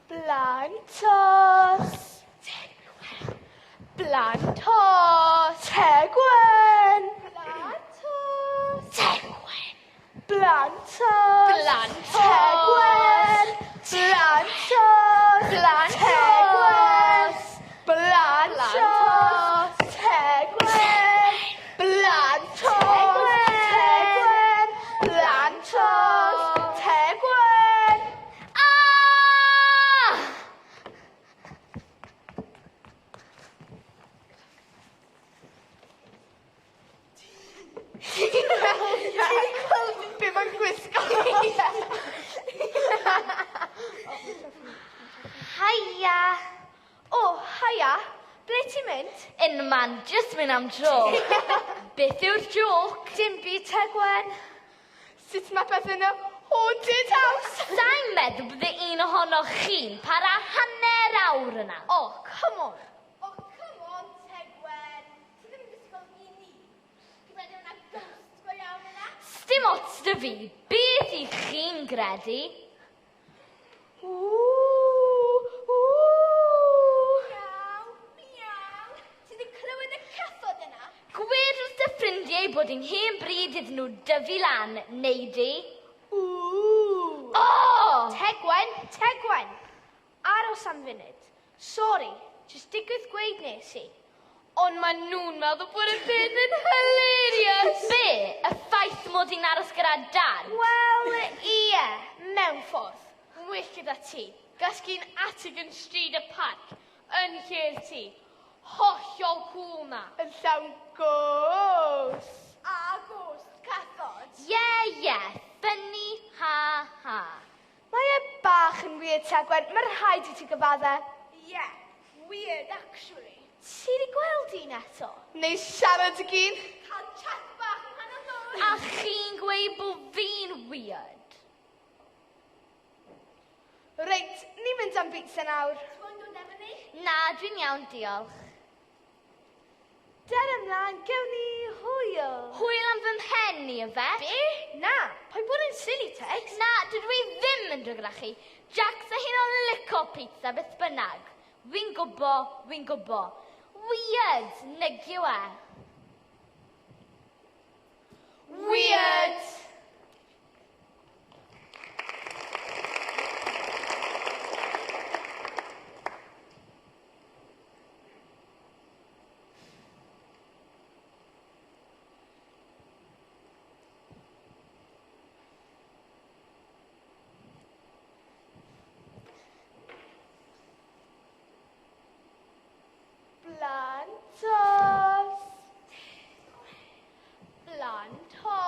Blantos. Blantos. Tegwen. Blantos. Tegwen. Blantos. Blantos. Tegwen. Blantos. Blantos. Blantos. Tegwen. Blantos. Blantos. Tegwen. Ti'n gweld be mae'n gwisgo? Haia. O, haia. Ble ti'n mynd? Unman, just mynd am tro. Beth yw'r joc? Dim byd Tegwen. Sut mae beth yn y haunted house? Sa'n meddwl bydde un ohonoch chi'n para hanner awr yna. O, come on. O, come on, Tegwen. Ti ddim yn gysgol i ni. Ti'n meddwl yna ghost go iawn yna? Sdim ots dy fi, beth i chi'n gredu? Miaw, miaw. Ti ddim clywed y cathod yna? Gwir wrth dy ffrindiau bod yn hen bryd iddyn nhw dyfu lan, neu di? O! Tegwen, Tegwen. Aros am funud. Sorry, just digwydd gweud nes i. Ond maen nhw'n meddwl bod y byd yn hilarious. Be? Y ffaith mod i'n aros gyda dan? Wel, ie, mewn ffordd. Well gyda ti. Gasgu'n Atigan Street y parc yn lle'r ti. Hollol cool na. Yn llawn ghost. A ghost cathod. Ie, funny, ha, ha. Mae e bach yn weird, Tegwen. Mae'r rhaid i ti gyfadde. Yeah, weird, actually. Ti wedi gweld un eto? Neu siarad y gyn? Cael chat bach yn hanner ddwy. A chi'n gweud bod fi'n weird? Reit, ni'n mynd am bits nawr. Ti'n mwyn dod efo ni? Na, dwi'n iawn, diolch. Der ymlaen, gewn ni hwyl. Hwyl am fy mhen i, efe? Be? Na, pa'n bod yn silly, Tegs? Na, dydw i ddim yn dod gyda chi. Jax a hyn o'n lico pizza beth bynnag. Fi'n gwbo. Weird, nagyw e. Weird. Blantos. Blantos.